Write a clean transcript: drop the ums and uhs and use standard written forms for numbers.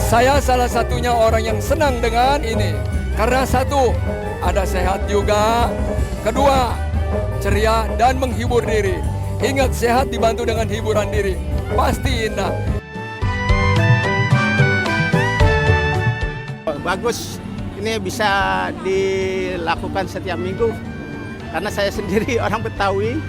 Saya salah satunya orang yang senang dengan ini. Karena satu, ada sehat juga. Kedua, ceria dan menghibur diri. Ingat, sehat dibantu dengan hiburan diri. Pasti indah. Bagus, ini bisa dilakukan setiap minggu. Karena saya sendiri orang Betawi,